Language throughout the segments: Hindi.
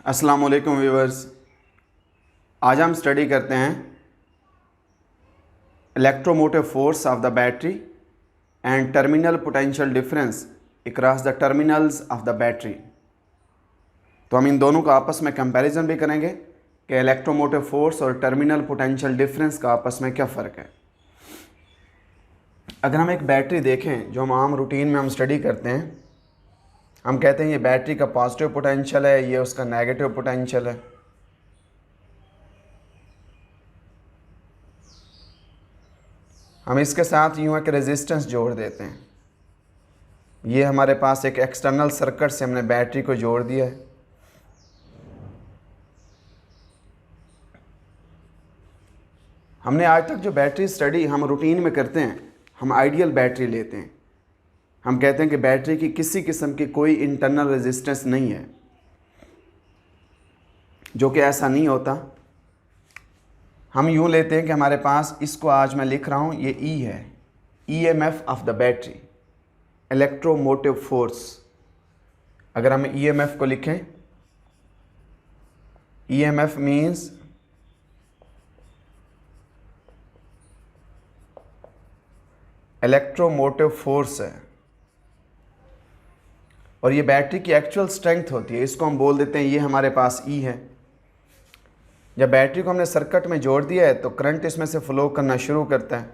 अस्सलाम वालेकुम व्यूअर्स। आज हम स्टडी करते हैं electromotive force of the battery and terminal potential difference across the terminals of the battery. तो हम इन दोनों का आपस में कंपैरिजन भी करेंगे कि इलेक्ट्रोमोटिव फोर्स और टर्मिनल पोटेंशियल डिफरेंस का आपस में क्या फ़र्क है। अगर हम एक बैटरी देखें जो हम आम रूटीन में हम स्टडी करते हैं, हम कहते हैं ये बैटरी का पॉजिटिव पोटेंशियल है, ये उसका नेगेटिव पोटेंशियल है। हम इसके साथ यूँ है कि रेजिस्टेंस जोड़ देते हैं। ये हमारे पास एक एक्सटर्नल सर्किट से हमने बैटरी को जोड़ दिया है। हमने आज तक जो बैटरी स्टडी हम रूटीन में करते हैं, हम आइडियल बैटरी लेते हैं। हम कहते हैं कि बैटरी की किसी किस्म की कोई इंटरनल रेजिस्टेंस नहीं है, जो कि ऐसा नहीं होता। हम यूँ लेते हैं कि हमारे पास, इसको आज मैं लिख रहा हूँ, ये ई है, EMF of the battery, electromotive force. अगर हम ईएमएफ को लिखें, ईएमएफ मीन्स इलेक्ट्रोमोटिव फोर्स है, और ये बैटरी की एक्चुअल स्ट्रेंथ होती है। इसको हम बोल देते हैं, ये हमारे पास ई है। जब बैटरी को हमने सर्किट में जोड़ दिया है तो करंट इसमें से फ्लो करना शुरू करता है।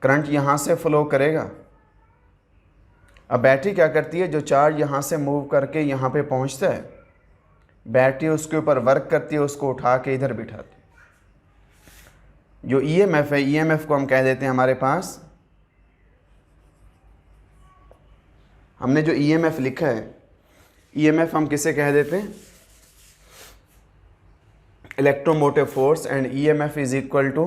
करंट यहाँ से फ्लो करेगा। अब बैटरी क्या करती है, जो चार्ज यहाँ से मूव करके यहाँ पे पहुँचता है, बैटरी उसके ऊपर वर्क करती है, उसको उठा के इधर बिठाती है। जो ईएमएफ है, ईएमएफ को हम कह देते हैं हमारे पास, हमने जो ईएमएफ लिखा है, ईएमएफ हम किसे कह देते हैं, electromotive force, and EMF is equal to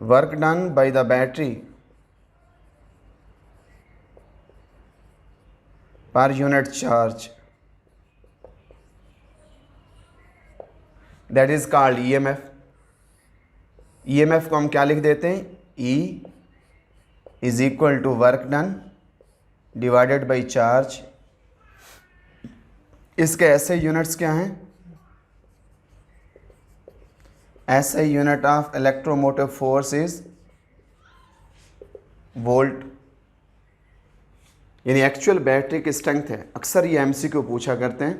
work done by the battery per unit charge, that is called EMF. EMF को हम क्या लिख देते हैं, E is equal to work done divided by charge. इसके ऐसे यूनिट्स क्या हैं, ऐसे unit of electromotive force is volt, यानी एक्चुअल बैटरी की स्ट्रेंथ है। अक्सर ये एमसीक्यू पूछा करते हैं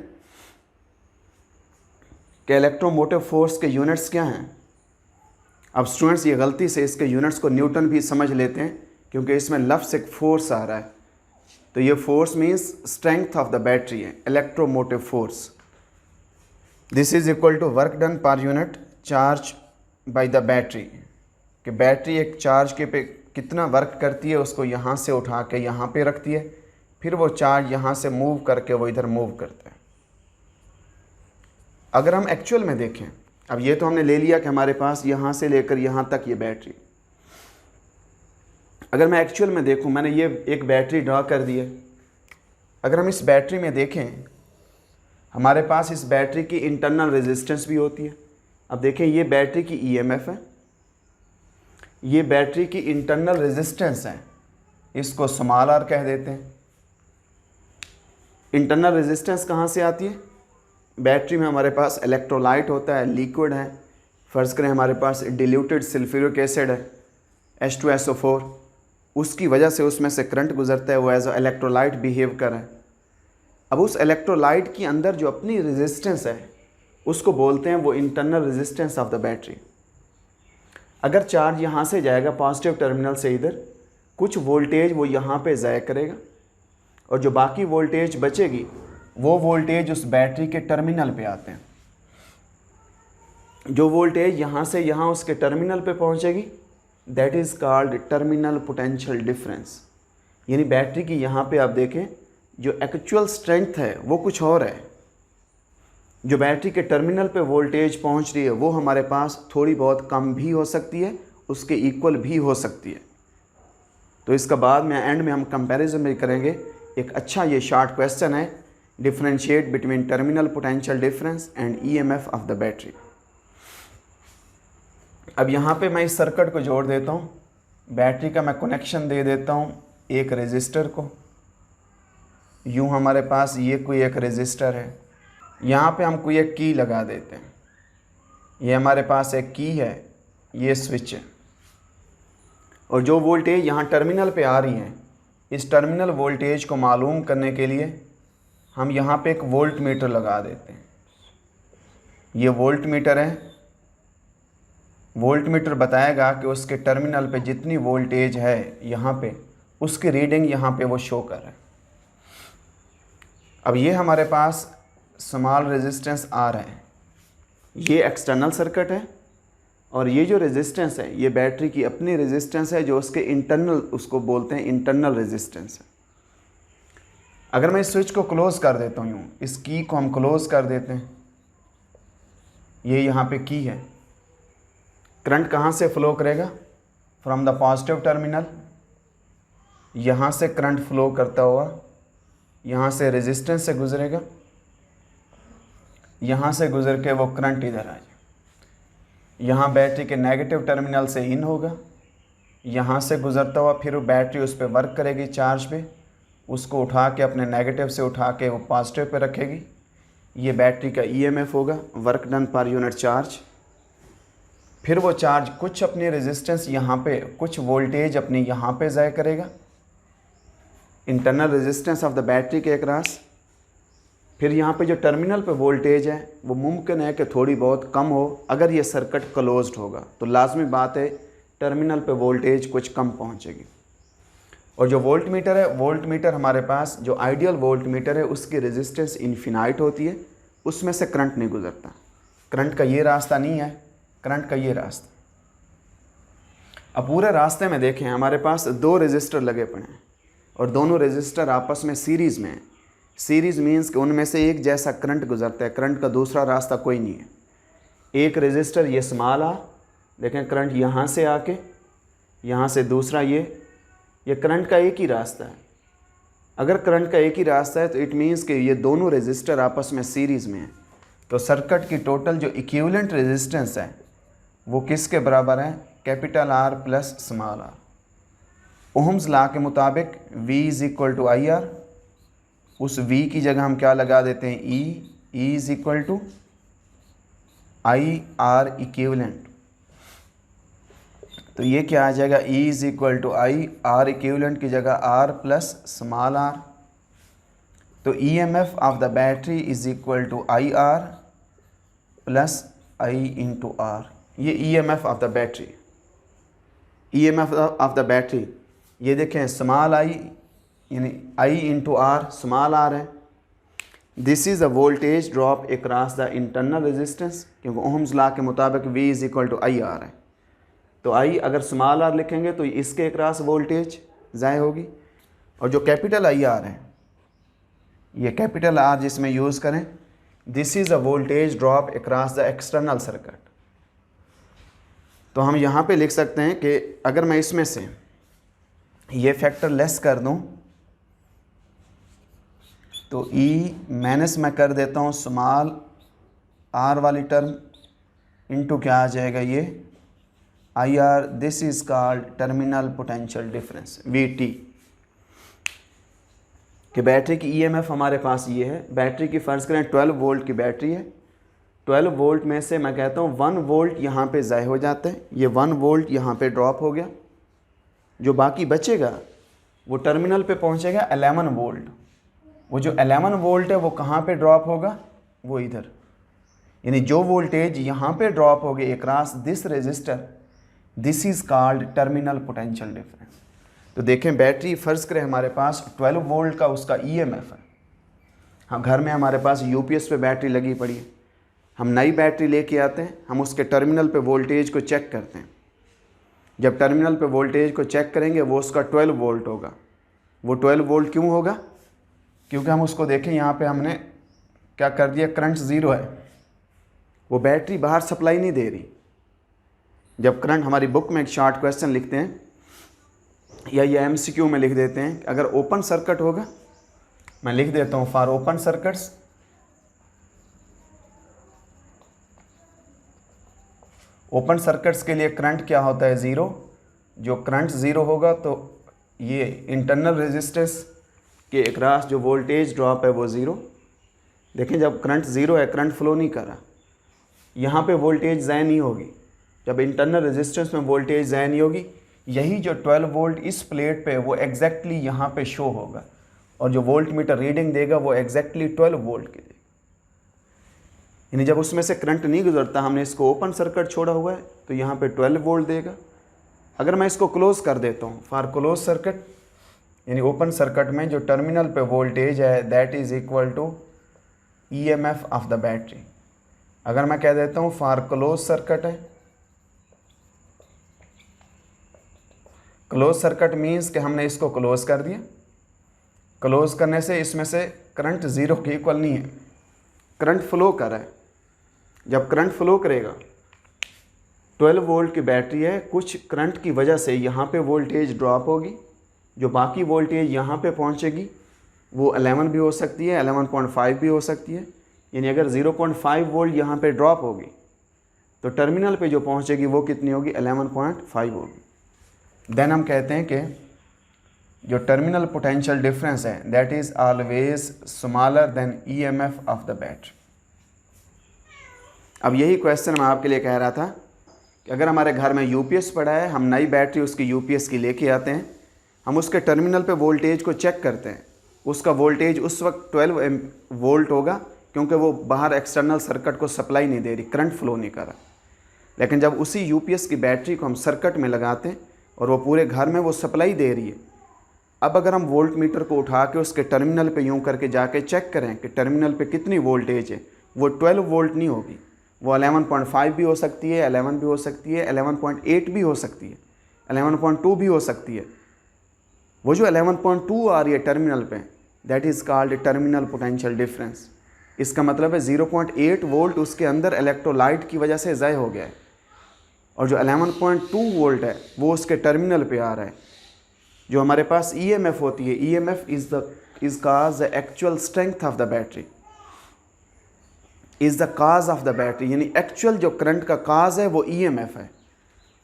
कि इलेक्ट्रोमोटिव फोर्स के यूनिट्स क्या हैं। अब स्टूडेंट्स ये गलती से इसके यूनिट्स को न्यूटन भी समझ लेते हैं, क्योंकि इसमें लफ्ज़ एक फोर्स आ रहा है। तो ये force means strength of the battery है, electromotive force. This is equal to work done per unit charge by the battery, कि बैटरी एक चार्ज के पे कितना वर्क करती है, उसको यहाँ से उठा के यहाँ पे रखती है, फिर वो चार्ज यहाँ से मूव करके वो इधर मूव करता है। अगर हम एक्चुअल में देखें, अब ये तो हमने ले लिया कि हमारे पास यहाँ से लेकर यहाँ तक ये बैटरी। अगर मैं एक्चुअल में देखूँ, मैंने ये एक बैटरी ड्रा कर दी है। अगर हम इस बैटरी में देखें, हमारे पास इस बैटरी की इंटरनल रेजिस्टेंस भी होती है। अब देखें, ये बैटरी की ईएमएफ है, ये बैटरी की इंटरनल रेजिस्टेंस है, इसको स्मॉल आर कह देते हैं। इंटरनल रेजिस्टेंस कहाँ से आती है, बैटरी में हमारे पास इलेक्ट्रोलाइट होता है, लिक्विड है। फ़र्ज़ करें हमारे पास डिल्यूटेड सल्फ्यूरिक एसिड है, H2SO4, उसकी वजह से उसमें से करंट गुजरता है, वो एज अ इलेक्ट्रोलाइट बिहेव कर रहा है। अब उस इलेक्ट्रोलाइट की अंदर जो अपनी रेजिस्टेंस है, उसको बोलते हैं वो internal resistance of the battery. अगर चार्ज यहाँ से जाएगा पॉजिटिव टर्मिनल से इधर, कुछ वोल्टेज वो यहाँ पे ज़ाया करेगा, और जो बाकी वोल्टेज बचेगी वो वोल्टेज उस बैटरी के टर्मिनल पे आते हैं। जो वोल्टेज यहाँ से यहाँ उसके टर्मिनल पे पहुँचेगी, that is called terminal potential difference. यानी बैटरी की यहाँ पे आप देखें, जो एक्चुअल स्ट्रेंथ है वो कुछ और है। जो बैटरी के टर्मिनल पे वोल्टेज पहुँच रही है, वो हमारे पास थोड़ी बहुत कम भी हो सकती है, उसके इक्वल भी हो सकती है। तो इसका बाद में एंड में हम कंपैरिजन भी करेंगे। एक अच्छा ये शॉर्ट क्वेश्चन है, differentiate between terminal potential difference and EMF of the battery. अब यहाँ पे मैं इस सर्किट को जोड़ देता हूँ। बैटरी का मैं कनेक्शन दे देता हूँ एक रेजिस्टर को। यूँ हमारे पास ये कोई एक रेजिस्टर है, यहाँ पे हम कोई एक की लगा देते हैं। ये हमारे पास एक की है, ये स्विच है, और जो वोल्टेज यहाँ टर्मिनल पे आ रही है, इस टर्मिनल वोल्टेज को मालूम करने के लिए हम यहाँ पे एक वोल्ट मीटर लगा देते हैं। ये वोल्ट मीटर है। वोल्ट मीटर बताएगा कि उसके टर्मिनल पे जितनी वोल्टेज है यहाँ पे, उसकी रीडिंग यहाँ पे वो शो कर रहा है। अब ये हमारे पास स्मॉल रेजिस्टेंस आ रहा है, ये एक्सटर्नल सर्किट है, और ये जो रेजिस्टेंस है ये बैटरी की अपनी रेजिस्टेंस है, जो उसके इंटरनल, उसको बोलते हैं इंटरनल रेजिस्टेंस है। अगर मैं इस स्विच को क्लोज कर देता हूँ, इस की को हम क्लोज कर देते हैं, ये यहाँ पे की है, करंट कहाँ से फ्लो करेगा? From the positive terminal. यहाँ से करंट फ्लो करता हुआ यहाँ से रेजिस्टेंस से गुजरेगा, यहाँ से गुजर के वो करंट इधर आ जाए, यहाँ बैटरी के नेगेटिव टर्मिनल से इन होगा, यहाँ से गुजरता हुआ फिर बैटरी उस पर वर्क करेगी चार्ज पे, उसको उठा के अपने नेगेटिव से उठा के वो पॉजिटिव पे रखेगी। ये बैटरी का ईएमएफ होगा, work done per unit charge. फिर वो चार्ज कुछ अपनी रेजिस्टेंस यहाँ पे, कुछ वोल्टेज अपनी यहाँ पे ज़ाय करेगा internal resistance of the battery के अक्रॉस। फिर यहाँ पे जो टर्मिनल पे वोल्टेज है वो मुमकिन है कि थोड़ी बहुत कम हो, अगर ये सर्किट क्लोज्ड होगा तो लाजमी बात है टर्मिनल पे वोल्टेज कुछ कम पहुँचेगी। और जो वोल्ट मीटर है, वोल्ट मीटर हमारे पास जो आइडियल वोल्ट मीटर है उसकी रेजिस्टेंस इन्फिनाइट होती है, उसमें से करंट नहीं गुजरता। करंट का ये रास्ता नहीं है, करंट का ये रास्ता। अब पूरे रास्ते में देखें हमारे पास दो रेजिस्टर लगे पड़े हैं और दोनों रेजिस्टर आपस में सीरीज़ में हैं। सीरीज़ मीन्स कि उनमें से एक जैसा करंट गुजरता है, करंट का दूसरा रास्ता कोई नहीं है। एक रेजिस्टर ये स्मॉल आ, देखें करंट यहाँ से आके, यहाँ से दूसरा ये करंट का एक ही रास्ता है। अगर करंट का एक ही रास्ता है तो इट मीन्स कि ये दोनों रेजिस्टर आपस में सीरीज़ में हैं। तो सर्किट की टोटल जो इक्विवेलेंट रेजिस्टेंस है वो किसके बराबर है? Capital R plus small R. Ohm's law के मुताबिक V is equal to I R, उस V की जगह हम क्या लगा देते हैं? E is equal to I R equivalent. तो ये क्या आ जाएगा? E is equal to I R equivalent की जगह R प्लस स्मॉल आर। तो EMF of the battery is equal to I R plus I into R. ये EMF of the battery, EMF of the battery ये देखें स्मॉल आई यानी I into R, small R है। This is a voltage drop across the internal resistance, क्योंकि ओहम्स लॉ के मुताबिक V is equal to I R है। तो आई अगर स्मॉल आर लिखेंगे तो इसके अक्रॉस वोल्टेज ज़ाय होगी। और जो कैपिटल आई आर है, ये कैपिटल आर जिसमें यूज़ करें, this is a voltage drop across the external circuit. तो हम यहाँ पे लिख सकते हैं कि अगर मैं इसमें से ये फैक्टर लेस कर दूँ तो E माइनस मैं कर देता हूँ स्मॉल आर वाली टर्म इनटू क्या आ जाएगा? ये I R. This is called terminal potential difference VT। कि बैटरी की EMF हमारे पास ये है। बैटरी की फ़र्ज़ करें 12 वोल्ट की बैटरी है, 12 वोल्ट में से मैं कहता हूँ 1 वोल्ट यहाँ पे ज़ाय हो जाता है, ये 1 वोल्ट यहाँ पे ड्रॉप हो गया। जो बाकी बचेगा वो टर्मिनल पे पहुँचेगा 11 वोल्ट। वो जो 11 वोल्ट है वो कहाँ पे ड्रॉप होगा? वो इधर। यानी जो वोल्टेज यहाँ पे ड्रॉप होगी across this resistor, this is called terminal potential difference. तो देखें बैटरी फ़र्ज़ करें हमारे पास 12 वोल्ट का उसका EMF है। हाँ, घर में हमारे पास UPS पे बैटरी लगी पड़ी है, हम नई बैटरी लेके आते हैं, हम उसके टर्मिनल पे वोल्टेज को चेक करते हैं। जब टर्मिनल पे वोल्टेज को चेक करेंगे वो उसका 12 वोल्ट होगा। वो 12 वोल्ट क्यों होगा? क्योंकि हम उसको देखें यहाँ पे हमने क्या कर दिया, करंट ज़ीरो है, वो बैटरी बाहर सप्लाई नहीं दे रही। जब करंट, हमारी बुक में एक शॉर्ट क्वेश्चन लिखते हैं या ये MCQ में लिख देते हैं, अगर ओपन सर्किट होगा, मैं लिख देता हूँ for open circuits open circuits के लिए करंट क्या होता है? ज़ीरो। जो करंट ज़ीरो होगा तो ये इंटरनल रेजिस्टेंस के अक्रॉस जो वोल्टेज ड्रॉप है वो ज़ीरो। देखें जब करंट ज़ीरो है, करंट फ्लो नहीं कर रहा, यहाँ पे वोल्टेज ज़ाया नहीं होगी। जब इंटरनल रेजिस्टेंस में वोल्टेज ज़ाया नहीं होगी, यही जो 12 वोल्ट इस प्लेट पे वो एग्जैक्टली यहाँ पे शो होगा, और जो वोल्ट मीटर रीडिंग देगा वो एग्जैक्टली 12 वोल्ट की देगा। यानी जब उसमें से करंट नहीं गुजरता, हमने इसको ओपन सर्किट छोड़ा हुआ है, तो यहाँ पे 12 वोल्ट देगा। अगर मैं इसको क्लोज कर देता हूँ, फॉर क्लोज सर्किट यानी ओपन सर्किट में जो टर्मिनल पे वोल्टेज है that is equal to EMF of the battery. अगर मैं कह देता हूँ फॉर क्लोज सर्किट है, क्लोज सर्किट मीन्स कि हमने इसको क्लोज कर दिया। क्लोज करने से इसमें से करंट ज़ीरो के इक्वल नहीं है, करंट फ्लो कर रहा है। जब करंट फ्लो करेगा, 12 वोल्ट की बैटरी है, कुछ करंट की वजह से यहाँ पे वोल्टेज ड्रॉप होगी, जो बाकी वोल्टेज यहाँ पे पहुँचेगी वो 11 भी हो सकती है, 11.5 भी हो सकती है। यानी अगर 0.5 वोल्ट यहाँ पे ड्रॉप होगी तो टर्मिनल पे जो पहुँचेगी वो कितनी होगी, 11.5 होगी। देन हम कहते हैं कि जो टर्मिनल पोटेंशियल डिफरेंस है that is always smaller than EMF of the battery. अब यही क्वेश्चन मैं आपके लिए कह रहा था कि अगर हमारे घर में UPS पड़ा है, हम नई बैटरी उसकी UPS की लेके आते हैं, हम उसके टर्मिनल पे वोल्टेज को चेक करते हैं, उसका वोल्टेज उस वक्त 12 वोल्ट होगा क्योंकि वो बाहर एक्सटर्नल सर्किट को सप्लाई नहीं दे रही, करंट फ्लो नहीं कर रहा। लेकिन जब उसी UPS की बैटरी को हम सर्किट में लगाते हैं और वो पूरे घर में वो सप्लाई दे रही है, अब अगर हम वोल्ट मीटर को उठा के उसके टर्मिनल पे यूं करके जाके चेक करें कि टर्मिनल पे कितनी वोल्टेज है, वो 12 वोल्ट नहीं होगी, वो 11.5 भी हो सकती है, 11 भी हो सकती है, 11.8 भी हो सकती है, 11.2 भी हो सकती है। वो जो 11.2 आ रही है टर्मिनल पे that is called terminal potential difference. इसका मतलब है 0.8 वोल्ट उसके अंदर इलेक्ट्रोलाइट की वजह से ज़ाय हो गया है, और जो 11.2 वोल्ट है वो उसके टर्मिनल पे आ रहा है। जो हमारे पास EMF होती है, EMF is cause the actual strength of the battery, is the cause of the battery, यानी एक्चुअल जो करंट का काज है वो EMF है,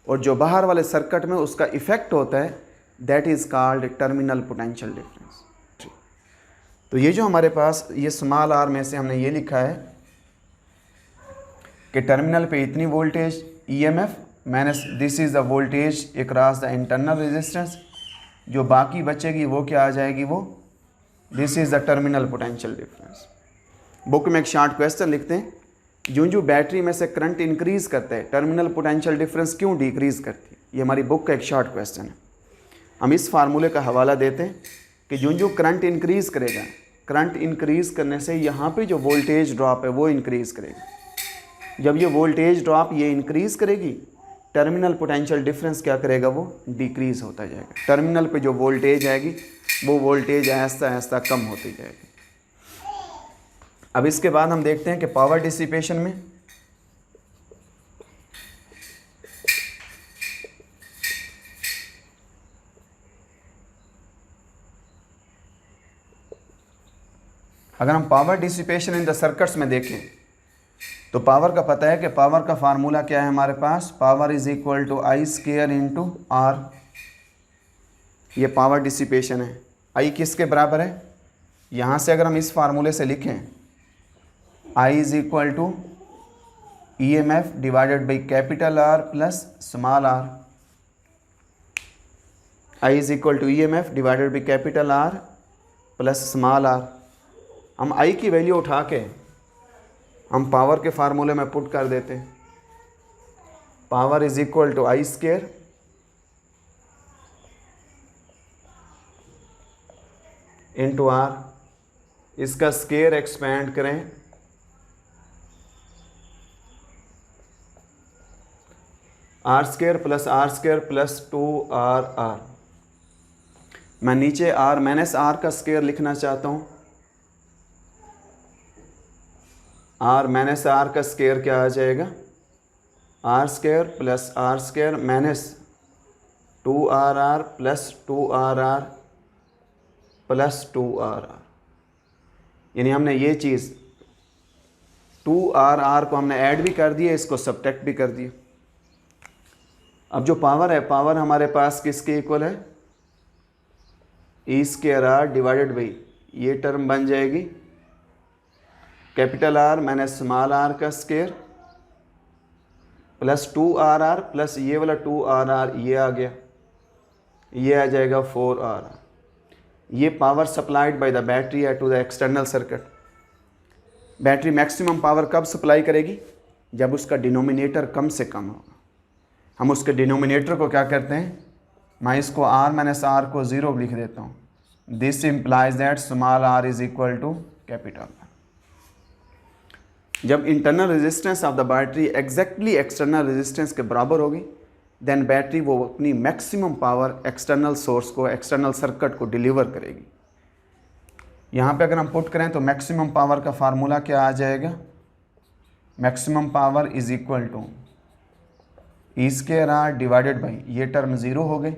और जो बाहर वाले सर्किट में उसका इफ़ेक्ट होता है that is called terminal potential difference. तो ये जो हमारे पास ये स्मॉल r में से हमने ये लिखा है कि टर्मिनल पे इतनी voltage EMF minus this is the voltage across the internal resistance, जो बाकी बचेगी वो क्या आ जाएगी, वो this is the terminal potential difference. Book में एक शॉर्ट क्वेश्चन लिखते हैं, जो बैटरी में से करंट इंक्रीज़ करते हैं टर्मिनल पोटेंशियल डिफरेंस क्यों डिक्रीज़ करती है। ये हमारी बुक का एक शॉर्ट क्वेश्चन है। हम इस फार्मूले का हवाला देते हैं कि जो करंट इंक्रीज़ करेगा, करंट इंक्रीज़ करने से यहाँ पे जो वोल्टेज ड्रॉप है वो इंक्रीज़ करेगा। जब ये वोल्टेज ड्रॉप ये इंक्रीज़ करेगी, टर्मिनल पोटेंशियल डिफरेंस क्या करेगा, वो डिक्रीज़ होता जाएगा। टर्मिनल पे जो वोल्टेज आएगी वो वोल्टेज आहिस्ता आहिस्ता कम होती जाएगी। अब इसके बाद हम देखते हैं कि पावर डिसिपेशन में अगर हम power dissipation in the circuits में देखें तो पावर का पता है कि पावर का फार्मूला क्या है हमारे पास, power is equal to I square into R। ये पावर डिसिपेशन है। I किसके बराबर है, यहाँ से अगर हम इस फार्मूले से लिखें I is equal to EMF divided by capital R plus small r। I is equal to EMF divided by capital R plus small r। हम I की वैल्यू उठा के हम पावर के फार्मूले में पुट कर देते हैं। Power is equal to I square into R। इसका स्क्वायर एक्सपेंड करें, R स्क्वायर प्लस 2RR। मैं नीचे R माइनस R का स्क्वायर लिखना चाहता हूँ। R माइनस R का स्क्वायर क्या आ जाएगा, R square minus 2RR plus 2RR plus 2RR। यानी हमने ये चीज़ 2RR को हमने ऐड भी कर दिया, इसको सब्ट्रैक्ट भी कर दिया। अब जो पावर है, पावर हमारे पास किसके इक्वल है, E square R divided by, ये टर्म बन जाएगी capital R minus small R का स्क्वायर प्लस 2RR प्लस ये वाला 2RR ये आ गया, ये आ जाएगा 4RR। ये power supplied by the battery है to the external circuit. Battery maximum power कब सप्लाई करेगी, जब उसका डिनोमिनेटर कम से कम होगा। हम उसके डिनोमिनेटर को क्या करते हैं, मैं इसको R माइनस R को 0 लिख देता हूँ। This implies that small r is equal to capital R। जब internal resistance of the battery exactly external resistance के बराबर होगी, देन बैटरी वो अपनी मैक्सिमम पावर एक्सटर्नल सोर्स को, एक्सटर्नल सर्किट को डिलीवर करेगी। यहाँ पे अगर हम पुट करें तो मैक्सिमम पावर का फार्मूला क्या आ जाएगा, maximum power is equal to E square R divided by, ये टर्म 0 हो गई,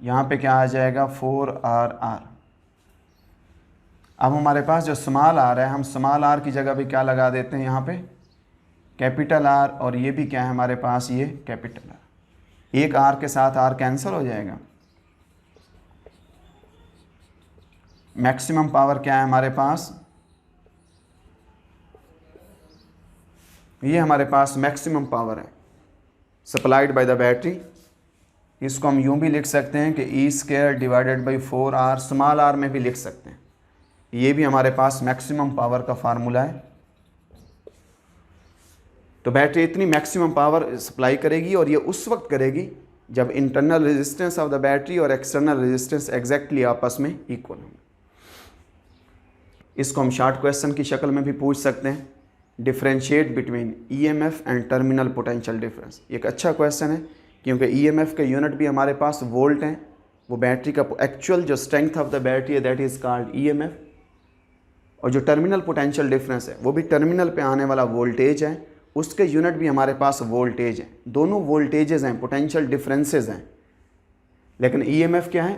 यहाँ पे क्या आ जाएगा 4RR। अब हमारे पास जो स्मॉल आर है, हम स्मॉल आर की जगह भी क्या लगा देते हैं यहाँ पे कैपिटल आर, और ये भी क्या है हमारे पास, ये कैपिटल आर। एक आर के साथ आर कैंसिल हो जाएगा। मैक्सिमम पावर क्या है हमारे पास, ये हमारे पास मैक्सिमम पावर है सप्लाइड बाय द बैटरी। इसको हम यूँ भी लिख सकते हैं कि E square divided by 4R, small R में भी लिख सकते हैं। ये भी हमारे पास मैक्सिमम पावर का फार्मूला है। तो बैटरी इतनी मैक्सिमम पावर सप्लाई करेगी, और ये उस वक्त करेगी जब internal resistance of the battery और एक्सटर्नल रेजिस्टेंस एग्जैक्टली आपस में इक्वल होंगे। इसको हम शॉर्ट क्वेश्चन की शक्ल में भी पूछ सकते हैं, differentiate between EMF and terminal potential difference. एक अच्छा क्वेश्चन है, क्योंकि ईएमएफ के यूनिट भी हमारे पास वोल्ट हैं। वो बैटरी का एक्चुअल जो स्ट्रेंथ ऑफ द बैटरी है, दैट इज़ कॉल्ड ईएमएफ। और जो टर्मिनल पोटेंशियल डिफरेंस है, वो भी टर्मिनल पे आने वाला वोल्टेज है, उसके यूनिट भी हमारे पास वोल्टेज है। दोनों वोल्टेजेस हैं, पोटेंशियल डिफरेंसेस हैं। लेकिन ईएमएफ क्या है,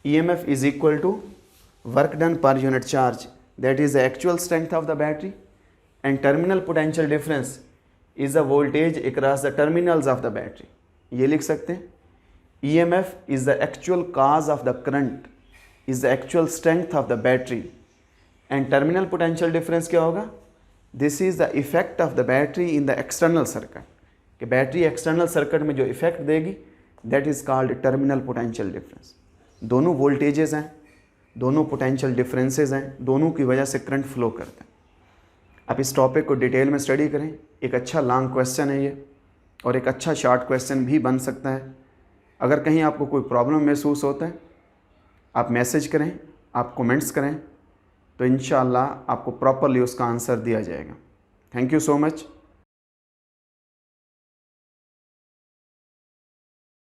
EMF is equal to work done per unit charge, that is the actual strength of the battery, and terminal potential difference is the voltage across the terminals of the battery. ये लिख सकते हैं, EMF is the actual cause of the current, is the actual strength of the battery, and terminal potential difference क्या होगा, this is the effect of the battery in the external circuit. कि बैटरी एक्सटर्नल सर्किट में जो इफेक्ट देगी, that is called terminal potential difference. दोनों वोल्टेजेस हैं, दोनों पोटेंशियल डिफरेंसेस हैं, दोनों की वजह से करंट फ्लो करता है। आप इस टॉपिक को डिटेल में स्टडी करें। एक अच्छा लॉन्ग क्वेश्चन है ये, और एक अच्छा शॉर्ट क्वेश्चन भी बन सकता है। अगर कहीं आपको कोई प्रॉब्लम महसूस होता है, आप मैसेज करें, आप कमेंट्स करें, तो इंशाअल्लाह आपको प्रॉपरली उसका आंसर दिया जाएगा। Thank you so much.